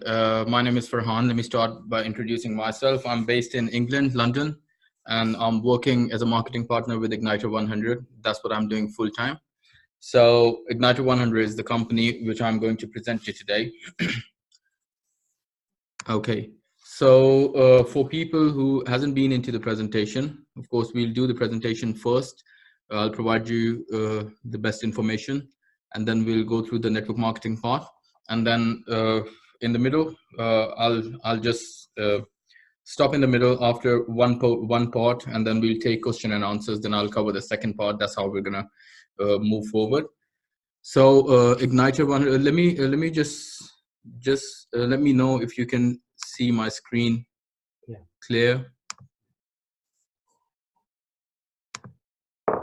My name is Farhan. Let me start by introducing myself. I'm based in England, London, and I'm working as a marketing partner with Igniter100. That's what I'm doing full time. So Igniter100 is the company which I'm going to present to today. Okay. So for people who hasn't been into the presentation, of course, we'll do the presentation first. I'll provide you the best information, and then we'll go through the network marketing part. And then in the middle, I'll just stop in the middle after one part, and then we'll take question and answers. Then I'll cover the second part. That's how we're gonna move forward. So Igniter100, let me just let me know if you can see my screen clear.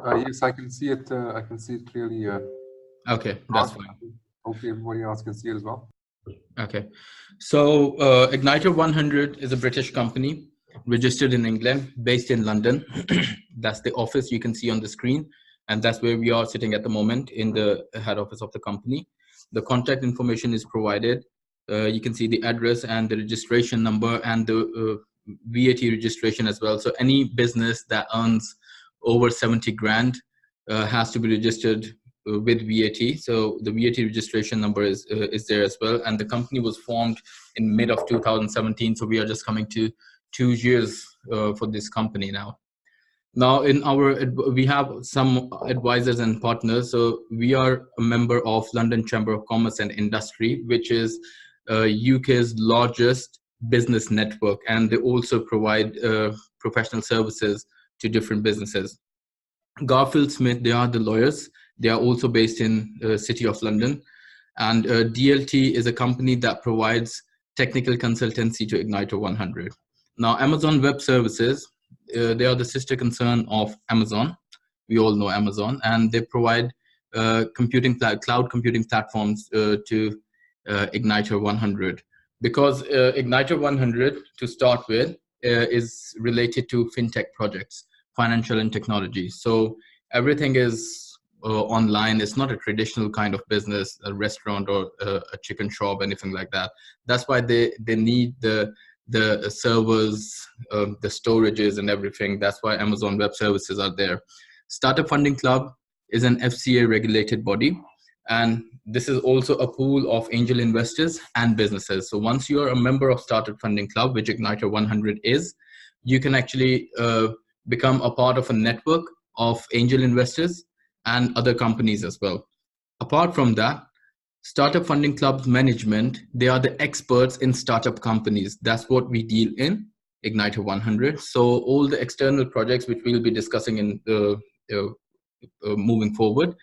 Yes, I can see it. I can see it clearly. Okay, that's fine. Hopefully everybody else can see it as well. Okay, so Igniter100 is a British company registered in England, based in London. That's the office you can see on the screen, and that's where we are sitting at the moment, in the head office of the company. The contact information is provided. You can see the address and the registration number and the VAT registration as well. So any business that earns over 70 grand has to be registered with VAT. So the VAT registration number is there as well. And the company was formed in mid of 2017. So we are just coming to 2 years for this company now. Now, we have some advisors and partners. So we are a member of London Chamber of Commerce and Industry, which is UK's largest business network, and they also provide professional services to different businesses. Garfield Smith, they are the lawyers. They are also based in City of London, and DLT is a company that provides technical consultancy to Igniter100. Now, Amazon Web Services, they are the sister concern of Amazon. We all know Amazon, and they provide cloud computing platforms to Igniter100. Because Igniter100, to start with, is related to fintech projects, financial and technology. So everything is online. It's not a traditional kind of business, a restaurant or a chicken shop, anything like that. That's why they need the servers, the storages and everything. That's why Amazon Web Services are there. Startup Funding Club is an FCA regulated body, and this is also a pool of angel investors and businesses. So once you are a member of Startup Funding Club, which Igniter100 is, you can actually become a part of a network of angel investors and other companies as well. Apart from that, Startup Funding Club's management, they are the experts in startup companies. That's what we deal in Igniter100. So all the external projects which we'll be discussing in moving forward,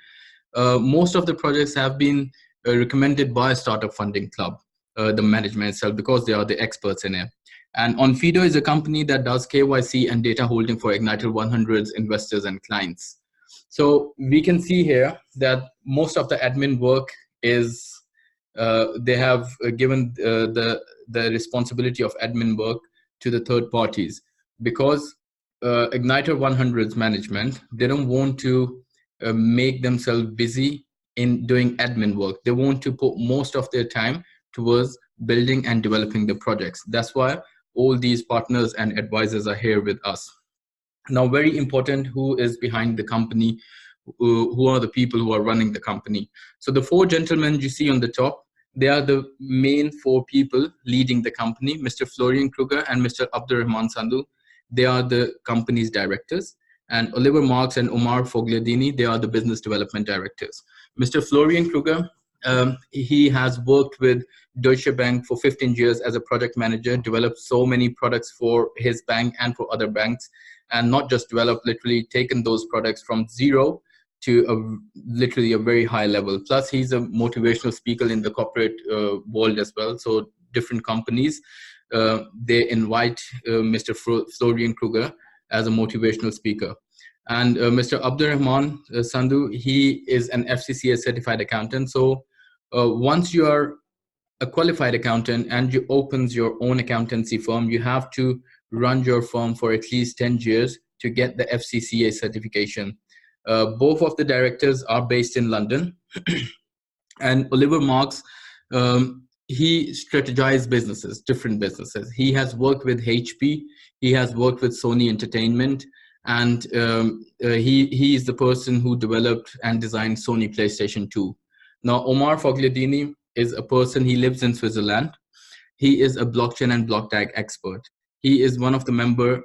most of the projects have been recommended by Startup Funding Club, the management itself, because they are the experts in it. And Onfido is a company that does KYC and data holding for Igniter100's investors and clients. So we can see here that most of the admin work is, they have given the responsibility of admin work to the third parties, because Igniter100's management, they don't want to make themselves busy in doing admin work. They want to put most of their time towards building and developing the projects. That's why all these partners and advisors are here with us. Now, very important, who is behind the company, who are the people who are running the company. So the four gentlemen you see on the top, they are the main four people leading the company, Mr. Florian Kruger and Mr. Abdurrahman Sandhu. They are the company's directors. And Oliver Marks and Omar Fogliadini, they are the business development directors. Mr. Florian Kruger, he has worked with Deutsche Bank for 15 years as a project manager, developed so many products for his bank and for other banks, and not just developed, literally taken those products from zero to literally a very high level. Plus, he's a motivational speaker in the corporate world as well. So different companies, they invite Mr. Florian Kruger as a motivational speaker. And Mr. Abdurrahman Sandhu, he is an FCCA certified accountant. So once you are a qualified accountant and you opens your own accountancy firm, you have to run your firm for at least 10 years to get the FCCA certification. Both of the directors are based in London. And Oliver Marks, he strategized businesses, different businesses. He has worked with HP, he has worked with Sony Entertainment, and he is the person who developed and designed Sony PlayStation 2. Now, Omar Fogliadini is a person, he lives in Switzerland. He is a blockchain and block tag expert. He is one of the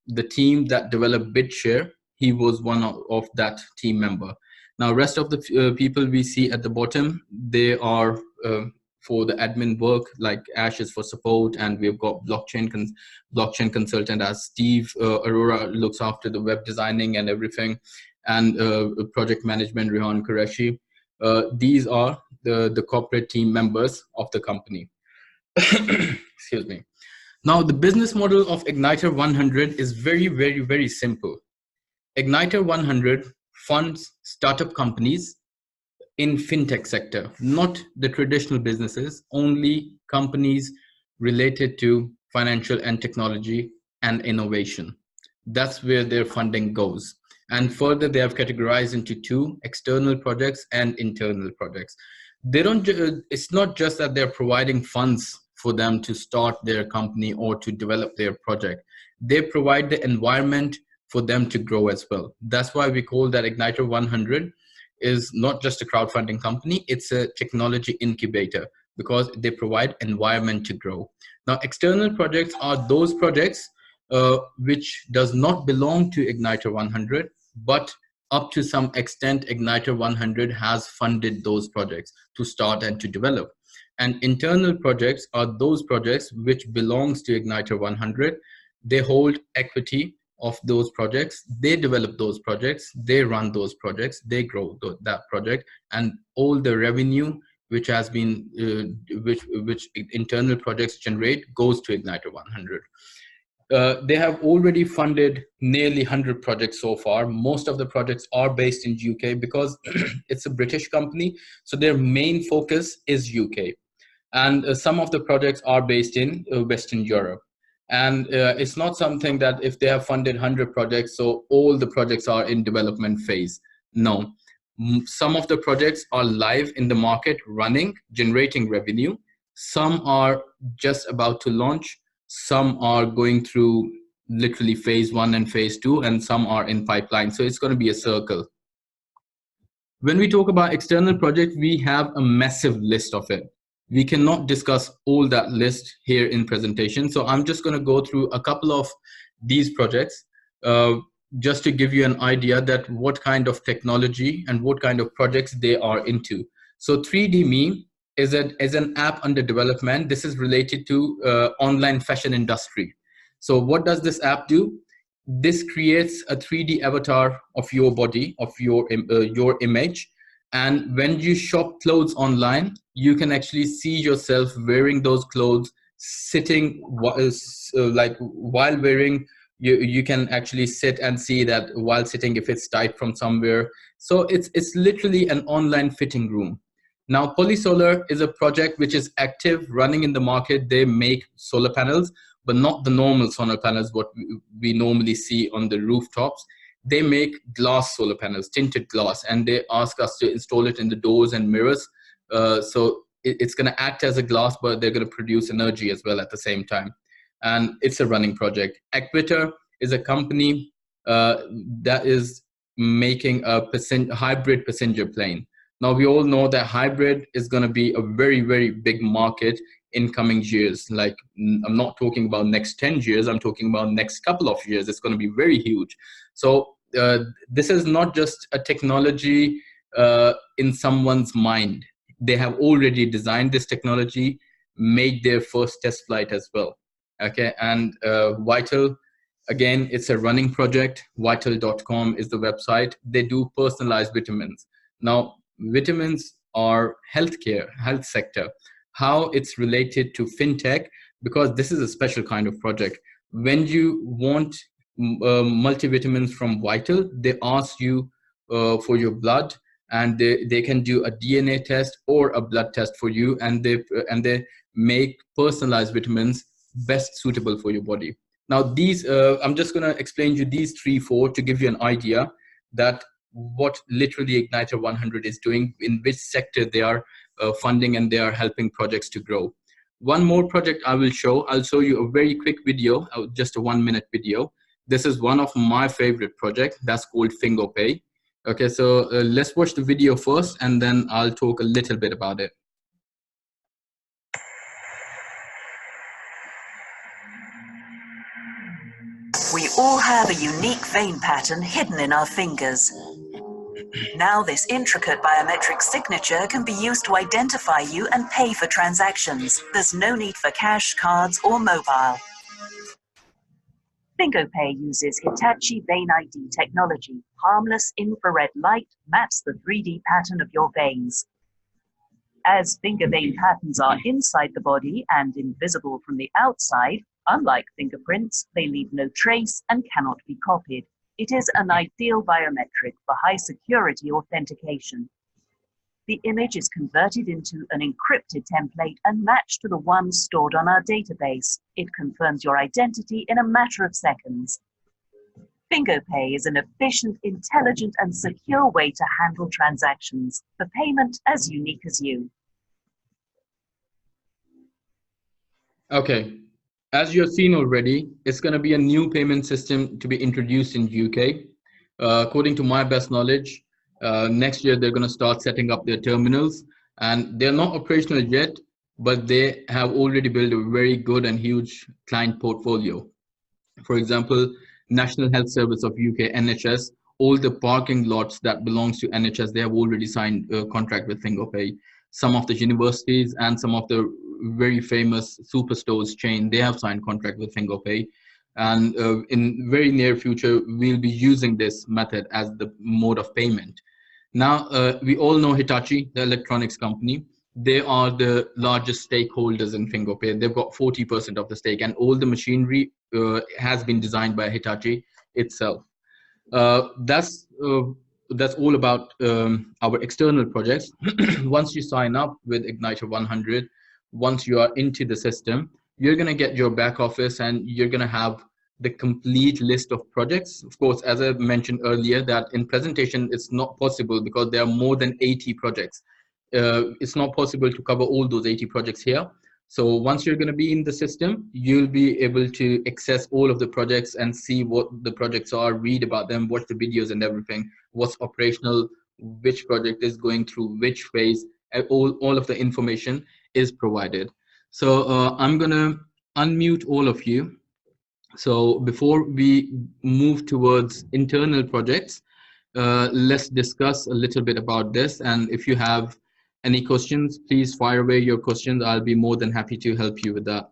the team that developed BitShare. He was one of that team member. Now, rest of the people we see at the bottom, they are for the admin work, like Ash is for support, and we've got blockchain consultant as Steve Aurora looks after the web designing and everything, and project management, Rehan Qureshi. These are the corporate team members of the company. Excuse me. Now, the business model of Igniter100 is very, very, very simple. Igniter100 funds startup companies in fintech sector, not the traditional businesses, only companies related to financial and technology and innovation. That's where their funding goes. And further, they have categorized into two: external projects and internal projects. They don't, it's not just that they're providing funds for them to start their company or to develop their project. They provide the environment for them to grow as well. That's why we call that Igniter100 is not just a crowdfunding company, it's a technology incubator, because they provide environment to grow. Now, external projects are those projects which does not belong to Igniter100, but up to some extent, Igniter100 has funded those projects to start and to develop. And internal projects are those projects which belongs to Igniter100. They hold equity of those projects, they develop those projects, they run those projects, they grow that project, and all the revenue which has been, which internal projects generate goes to Igniter100. They have already funded nearly 100 projects so far. Most of the projects are based in UK because it's a British company, so their main focus is UK. And some of the projects are based in Western Europe. And it's not something that if they have funded 100 projects, so all the projects are in development phase. No, some of the projects are live in the market, running, generating revenue. Some are just about to launch. Some are going through literally phase 1 and phase 2, and some are in pipeline. So it's going to be a circle. When we talk about external projects, we have a massive list of it. We cannot discuss all that list here in presentation. So I'm just going to go through a couple of these projects just to give you an idea that what kind of technology and what kind of projects they are into. So 3D is an app under development. This is related to online fashion industry. So what does this app do? This creates a 3D avatar of your body, of your image. And when you shop clothes online, you can actually see yourself wearing those clothes, sitting like while wearing. You can actually sit and see that while sitting if it's tight from somewhere. So it's literally an online fitting room. Now, Polysolar is a project which is active, running in the market. They make solar panels, but not the normal solar panels, what we normally see on the rooftops. They make glass solar panels, tinted glass, and they ask us to install it in the doors and mirrors. So it's going to act as a glass, but they're going to produce energy as well at the same time. And it's a running project. Igniter is a company that is making a hybrid passenger plane. Now, we all know that hybrid is going to be a very, very big market in coming years. Like, I'm not talking about next 10 years, I'm talking about next couple of years. It's going to be very huge. So this is not just a technology in someone's mind. They have already designed this technology, made their first test flight as well. Okay, and Vital, again, it's a running project. Vital.com is the website. They do personalized vitamins. Now, vitamins are healthcare, health sector. How it's related to fintech, because this is a special kind of project. When you want multivitamins from Vital, they ask you for your blood, and they can do a DNA test or a blood test for you, and they make personalized vitamins best suitable for your body. Now, these I'm just going to explain you these 3-4 to give you an idea that what literally Igniter100 is doing, in which sector they are funding, and they are helping projects to grow. One more project I'll show you a very quick video, just a 1-minute video. This is one of my favorite projects. That's called FingoPay. Okay, so let's watch the video first, and then I'll talk a little bit about it. We all have a unique vein pattern hidden in our fingers. Now this intricate biometric signature can be used to identify you and pay for transactions. There's no need for cash, cards, or mobile. FingoPay uses Hitachi Vein ID technology. Harmless infrared light maps the 3D pattern of your veins. As finger vein patterns are inside the body and invisible from the outside, unlike fingerprints, they leave no trace and cannot be copied. It is an ideal biometric for high security authentication. The image is converted into an encrypted template and matched to the one stored on our database. It confirms your identity in a matter of seconds. FingoPay is an efficient, intelligent, and secure way to handle transactions for payment as unique as you. Okay, as you've seen already, it's going to be a new payment system to be introduced in UK. According to my best knowledge, next year they're going to start setting up their terminals, and they're not operational yet, but they have already built a very good and huge client portfolio. For example, National Health Service of UK, NHS, all the parking lots that belongs to NHS, they have already signed a contract with FingoPay. Some of the universities and some of the very famous superstores chain, they have signed contract with FingoPay. And in very near future, we'll be using this method as the mode of payment. Now, we all know Hitachi, the electronics company. They are the largest stakeholders in FingoPay. They've got 40% of the stake, and all the machinery has been designed by Hitachi itself. That's all about our external projects. Once you sign up with Igniter100, once you are into the system, you're going to get your back office, and you're going to have the complete list of projects. Of course, as I mentioned earlier, that in presentation it's not possible because there are more than 80 projects. It's not possible to cover all those 80 projects here. So once you're going to be in the system, you'll be able to access all of the projects and see what the projects are, read about them, watch the videos and everything, what's operational, which project is going through which phase, all of the information is provided. So I'm going to unmute all of you. So before we move towards internal projects, let's discuss a little bit about this. And if you have any questions, please fire away your questions. I'll be more than happy to help you with that.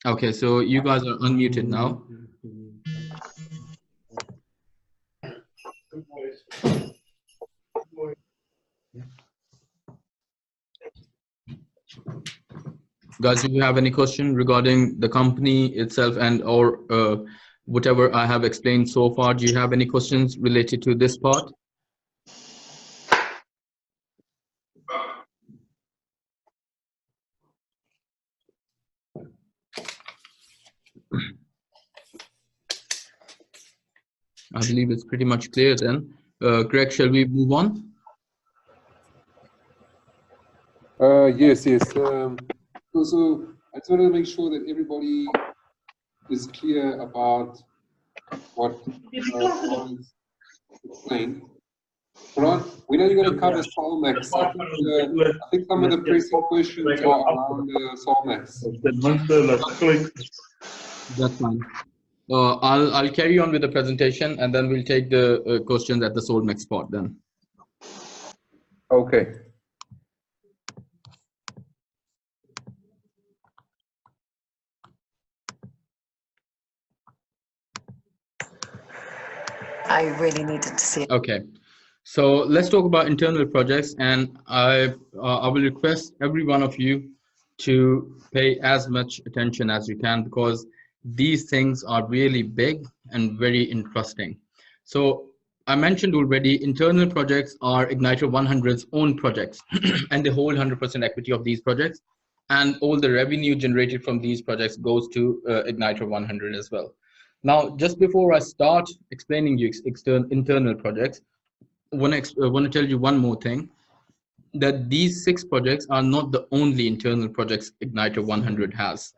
Okay, so you guys are unmuted now. Guys, if you have any question regarding the company itself and or whatever I have explained so far, do you have any questions related to this part? I believe it's pretty much clear then. Greg, shall we move on? Yes. So I just wanted to make sure that everybody is clear about what was explained. Ron, we know you're going to cover Solmax. I think some of the pressing questions are around Solmax. That's fine. I'll carry on with the presentation, and then we'll take the questions at the Solmax part then. Okay. I really needed to see it. Okay, so let's talk about internal projects, and I will request every one of you to pay as much attention as you can, because these things are really big and very interesting. So I mentioned already, internal projects are Igniter100's own projects, and they hold 100% equity of these projects, and all the revenue generated from these projects goes to Igniter100 as well. Now, just before I start explaining you internal projects, I want to tell you one more thing, that these 6 projects are not the only internal projects Igniter 100 has.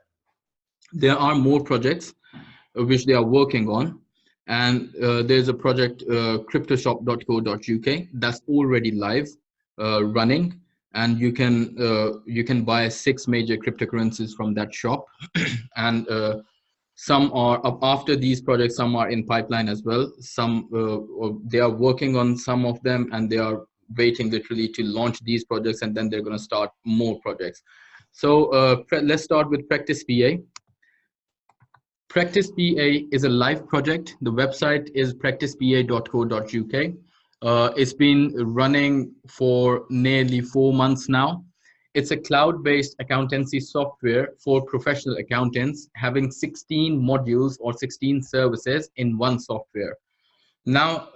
There are more projects which they are working on, and there's a project, cryptoshop.co.uk, that's already live, running, and you can buy 6 major cryptocurrencies from that shop. And some are up after these projects, some are in pipeline as well. Some they are working on some of them, and they are waiting literally to launch these projects, and then they're going to start more projects. So let's start with Practice PA. Practice PA is a live project. The website is practicepa.co.uk. It's been running for nearly 4 months now. It's a cloud-based accountancy software for professional accountants, having 16 modules or 16 services in one software. Now,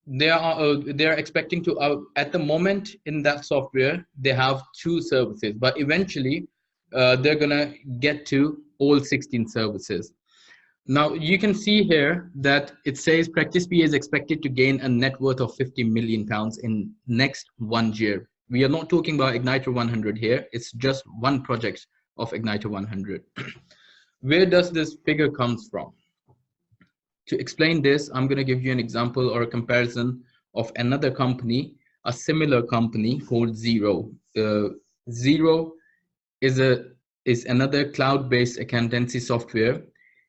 they are expecting to, at the moment in that software, they have 2 services, but eventually they're gonna get to all 16 services. Now, you can see here that it says Practice PA is expected to gain a net worth of £50 million in next 1 year. We are not talking about Igniter 100 here. It's just one project of Igniter 100. Where does this figure comes from? To explain this, I'm going to give you an example or a comparison of another company, a similar company called Xero. Xero is another cloud-based accountancy software.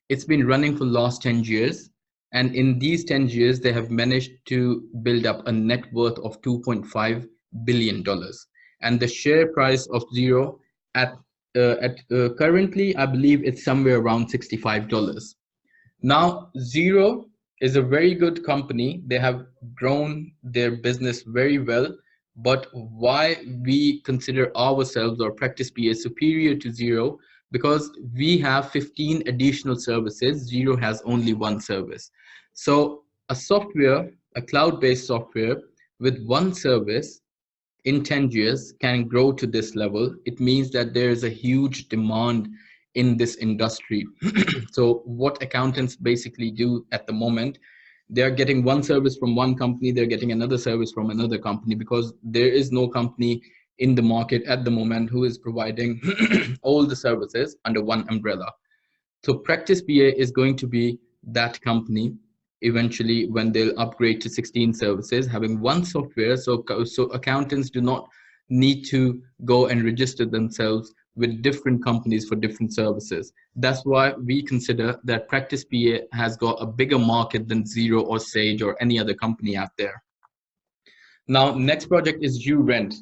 It's been running for the last 10 years. And in these 10 years, they have managed to build up a net worth of $2.5 billion. And the share price of Xero at currently, I believe it's somewhere around $65. Now, Xero is a very good company. They have grown their business very well. But why we consider ourselves or Practice PA superior to Xero? Because we have 15 additional services. Xero has only 1 service. So a software, a cloud-based software with 1 service in 10 years can grow to this level. It means that there is a huge demand in this industry. So what accountants basically do at the moment, they're getting 1 service from 1 company, they're getting another service from another company, because there is no company in the market at the moment who is providing all the services under 1 umbrella. So Practice PA is going to be that company eventually when they'll upgrade to 16 services, having 1 software. So accountants do not need to go and register themselves with different companies for different services. That's why we consider that Practice PA has got a bigger market than Xero or Sage or any other company out there. Now, next project is YouRent.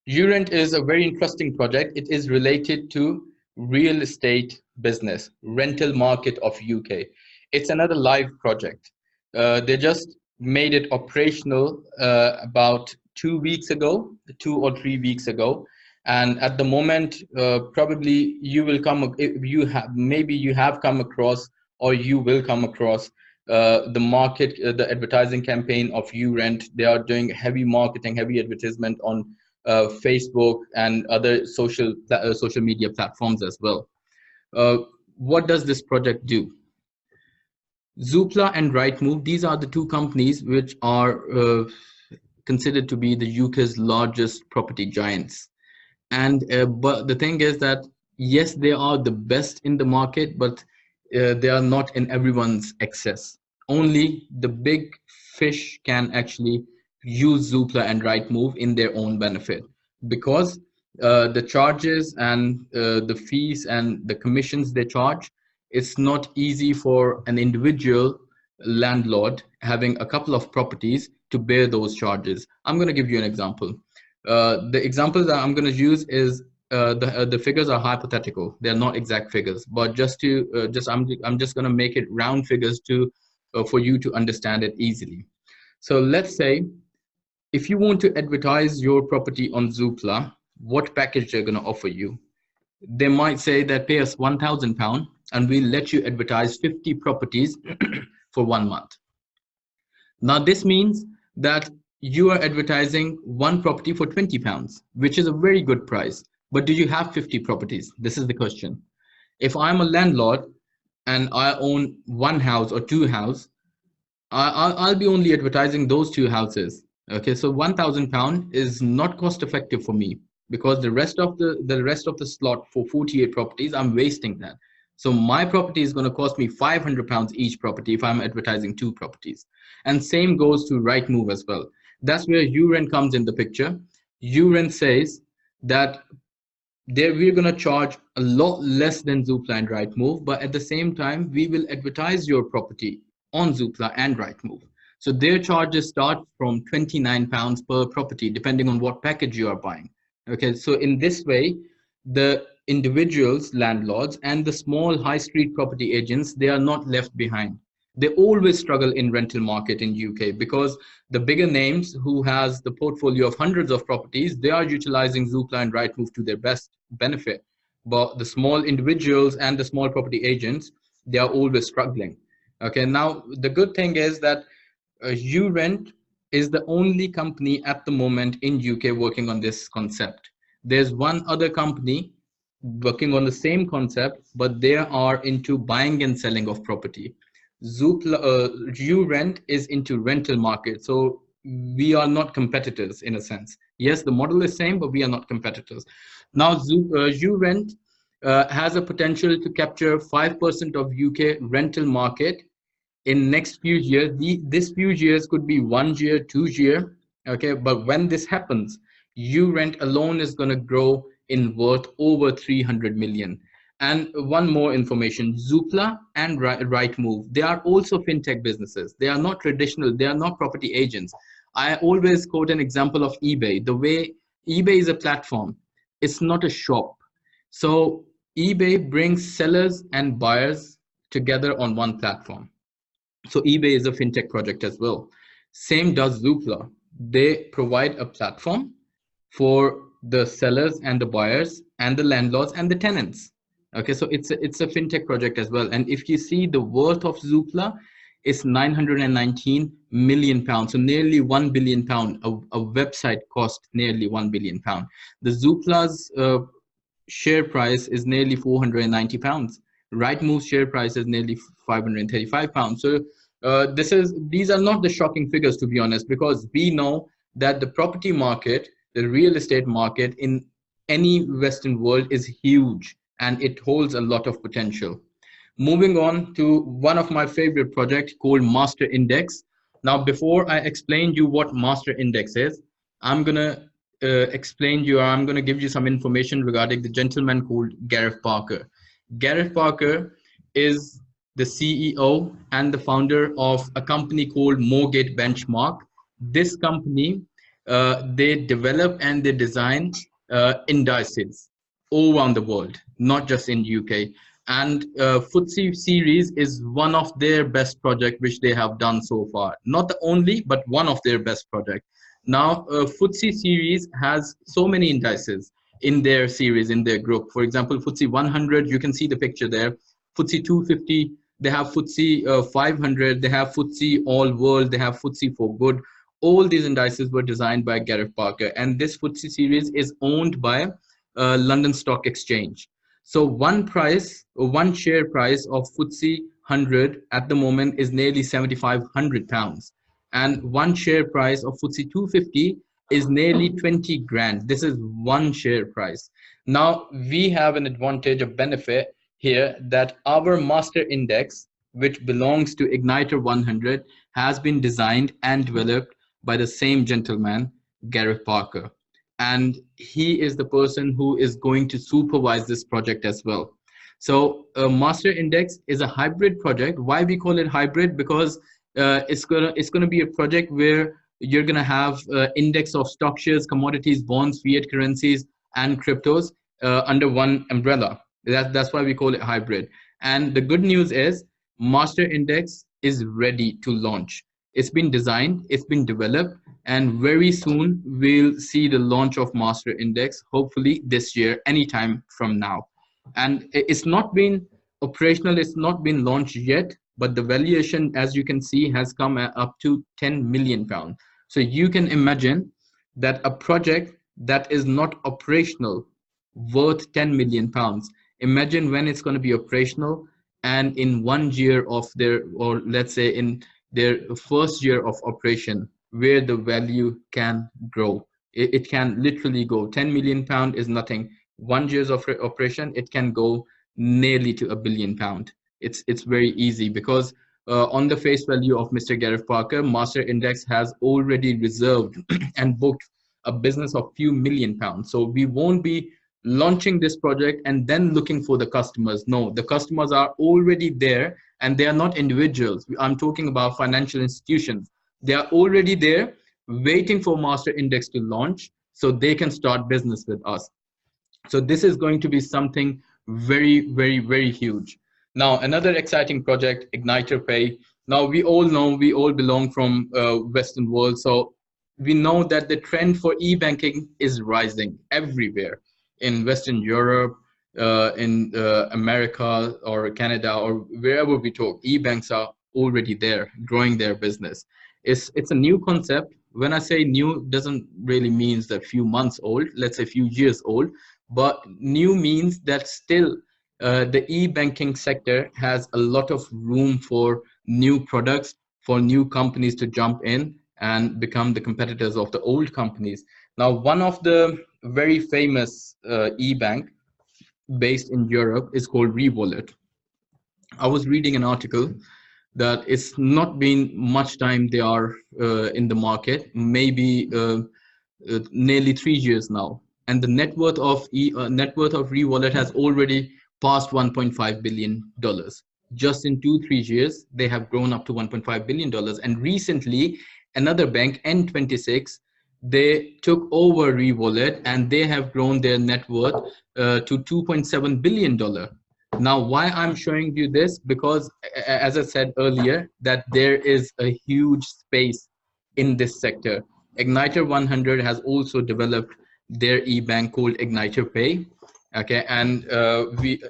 YouRent is a very interesting project. It is related to real estate business, rental market of UK. It's another live project. They just made it operational about 2 weeks ago, 2 or 3 weeks ago. And at the moment, probably you will come, maybe you have come across, or you will come across the market, the advertising campaign of YouRent. They are doing heavy marketing, heavy advertisement on Facebook and other social media platforms as well. What does this project do? Zoopla and Rightmove, these are the 2 companies which are considered to be the UK's largest property giants. And but the thing is that yes, they are the best in the market, but they are not in everyone's access. Only the big fish can actually use Zoopla and Rightmove in their own benefit, because the charges and the fees and the commissions they charge, it's not easy for an individual landlord having a couple of properties to bear those charges. I'm going to give you an example. The example that I'm going to use is the figures are hypothetical. They're not exact figures, but I'm just going to make it round figures to for you to understand it easily. So let's say if you want to advertise your property on Zoopla, what package they're going to offer you? They might say that pay us £1,000 and we'll let you advertise 50 properties for 1 month. Now this means that you are advertising 1 property for £20, which is a very good price. But do you have 50 properties? This is the question. If I'm a landlord and I own one house or two houses, I'll be only advertising those two houses. Okay, so £1,000 is not cost effective for me, because the rest of the slot for 48 properties, I'm wasting that. So my property is going to cost me £500 each property if I'm advertising two properties. And same goes to Rightmove as well. That's where URent comes in the picture. URent says that there we're going to charge a lot less than Zoopla and Rightmove, but at the same time, we will advertise your property on Zoopla and Rightmove. So their charges start from £29 per property, depending on what package you are buying. Okay, so in this way, the individuals, landlords, and the small high street property agents, they are not left behind. They always struggle in rental market in UK, because the bigger names who has the portfolio of hundreds of properties, they are utilizing Zoopla and Rightmove to their best benefit. But the small individuals and the small property agents, they are always struggling. Okay, now the good thing is that URent is the only company at the moment in UK working on this concept. There's one other company working on the same concept, but they are into buying and selling of property. Zoopla, URent is into rental market, so we are not competitors in a sense. Yes, the model is same, but we are not competitors. Now, URent has a potential to capture 5% of UK rental market in next few years. This few years could be 1 year, 2 year. Okay, but when this happens, URent alone is going to grow in worth over 300 million. And one more information, Zoopla and Rightmove, they are also fintech businesses. They are not traditional, they are not property agents. I always quote an example of eBay. The way eBay is a platform, it's not a shop. So eBay brings sellers and buyers together on one platform. So eBay is a fintech project as well. Same does Zoopla. They provide a platform for the sellers and the buyers and the landlords and the tenants. Okay, so it's a fintech project as well. And if you see the worth of Zoopla, it's 919 million pounds, so nearly 1 billion pound. A website cost nearly 1 billion pound. The Zoopla's share price is nearly 490 pounds. Rightmove's share price is nearly 535 pounds. So these are not the shocking figures, to be honest, because we know that the property market, the real estate market in any Western world is huge, and it holds a lot of potential. Moving on to one of my favorite projects called Master Index. Now, before I explain you what Master Index is, I'm gonna I'm gonna give you some information regarding the gentleman called Gareth Parker. Gareth Parker is the CEO and the founder of a company called Mortgage Benchmark. This company, they develop and they design indices all around the world, not just in UK. And FTSE series is one of their best projects which they have done so far. Not the only, but one of their best projects. Now, FTSE series has so many indices in their series, in their group. For example, FTSE 100, you can see the picture there. FTSE 250, they have FTSE 500, they have FTSE All World, they have FTSE for Good. All these indices were designed by Gareth Parker, and this FTSE series is owned by London Stock Exchange. So one share price of FTSE 100 at the moment is nearly £7,500, and one share price of FTSE 250 is nearly 20 grand. This is one share price. Now we have an advantage of benefit here that our master index, which belongs to Igniter100, has been designed and developed by the same gentleman, Gareth Parker. And he is the person who is going to supervise this project as well. So Master Index is a hybrid project. Why we call it hybrid? Because it's gonna be a project where you're gonna have index of stock shares, commodities, bonds, fiat currencies, and cryptos under one umbrella. That's why we call it hybrid. And the good news is Master Index is ready to launch. It's been designed, it's been developed, and very soon we'll see the launch of Master Index, hopefully this year, anytime from now. And it's not been operational, it's not been launched yet, but the valuation, as you can see, has come up to 10 million pounds. So you can imagine that a project that is not operational worth 10 million pounds. Imagine when it's going to be operational, and in 1 year of their, or let's say in their first year of operation, where the value can grow. It can literally go 10 million pound is nothing. 1 years of operation, it can go nearly to £1 billion. It's very easy because on the face value of Mr. Gareth Parker, Master Index has already reserved and booked a business of few £1 million. So we won't be launching this project and then looking for the customers. No, the customers are already there, and they are not individuals. I'm talking about financial institutions. They are already there waiting for Master Index to launch so they can start business with us. So this is going to be something very, very, very huge. Now, another exciting project, Igniter Pay. Now, we all know, we all belong from Western world. So we know that the trend for e-banking is rising everywhere in Western Europe, in America or Canada or wherever we talk. E-banks are already there, growing their business. It's a new concept. When I say new, doesn't really means that few months old, let's say few years old, but new means that still the e-banking sector has a lot of room for new products, for new companies to jump in and become the competitors of the old companies. Now, one of the very famous e-bank based in Europe is called Rewallet. I was reading an article that it's not been much time they are in the market, maybe nearly 3 years now, and the net worth of Rewallet has already passed $1.5 billion. Just in 2-3 years, they have grown up to $1.5 billion. And recently, another bank, N26, they took over Rewallet and they have grown their net worth to $2.7 billion. Now, why I'm showing you this? Because as I said earlier, that there is a huge space in this sector. Igniter100 has also developed their e-bank called Igniter Pay. Okay, and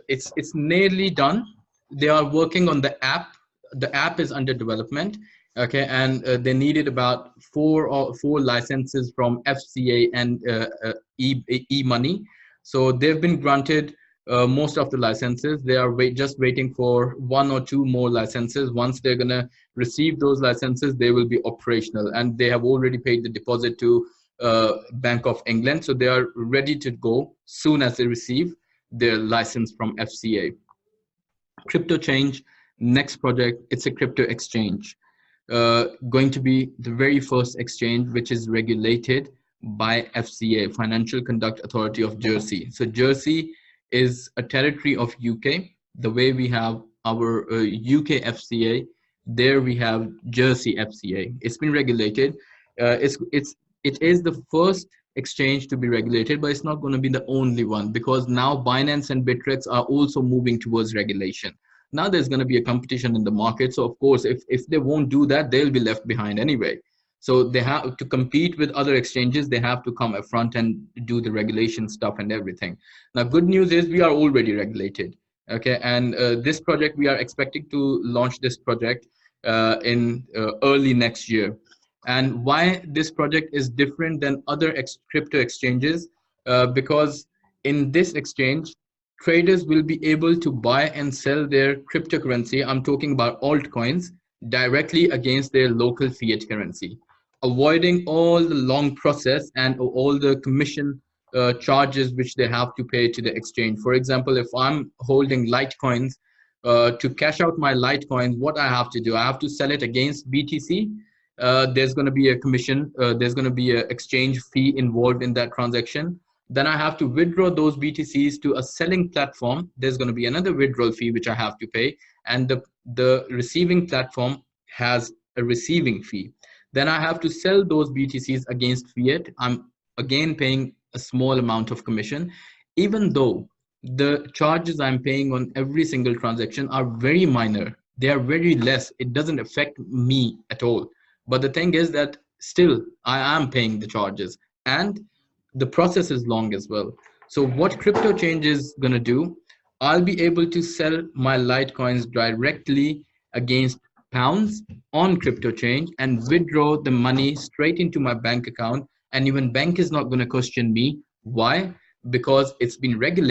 it's nearly done. They are working on the app. The app is under development. Okay, and they needed about four licenses from FCA and e-money. So they've been granted most of the licenses. They are just waiting for 1 or 2 more licenses. Once they're going to receive those licenses, they will be operational, and they have already paid the deposit to Bank of England. So they are ready to go soon as they receive their license from FCA. Crypto Change, next project, it's a crypto exchange. Going to be the very first exchange which is regulated by FCA, Financial Conduct Authority of Jersey. So Jersey is a territory of UK. The way we have our UK FCA, there we have Jersey FCA. It's been regulated. It is the first exchange to be regulated, but it's not going to be the only one, because now Binance and Bittrex are also moving towards regulation. Now there's going to be a competition in the market. So of course, if they won't do that, they'll be left behind anyway. So they have to compete with other exchanges. They have to come up front and do the regulation stuff and everything. Now, good news is we are already regulated. Okay, and this project, we are expecting to launch this project in early next year. And why this project is different than other crypto exchanges? Because in this exchange, traders will be able to buy and sell their cryptocurrency, I'm talking about altcoins, directly against their local fiat currency, avoiding all the long process and all the commission charges which they have to pay to the exchange. For example, if I'm holding Litecoins, to cash out my Litecoins, what I have to do, I have to sell it against BTC. There's going to be a commission, there's going to be an exchange fee involved in that transaction. Then I have to withdraw those BTCs to a selling platform. There's going to be another withdrawal fee which I have to pay, and the receiving platform has a receiving fee. Then I have to sell those BTCs against fiat. I'm again paying a small amount of commission, even though the charges I'm paying on every single transaction are very minor. They are very less. It doesn't affect me at all. But the thing is that still I am paying the charges, and the process is long as well. So what Crypto Change is going to do, I'll be able to sell my Litecoins directly against pounds on Crypto Change and withdraw the money straight into my bank account. And even bank is not going to question me. Why? Because it's been regulated.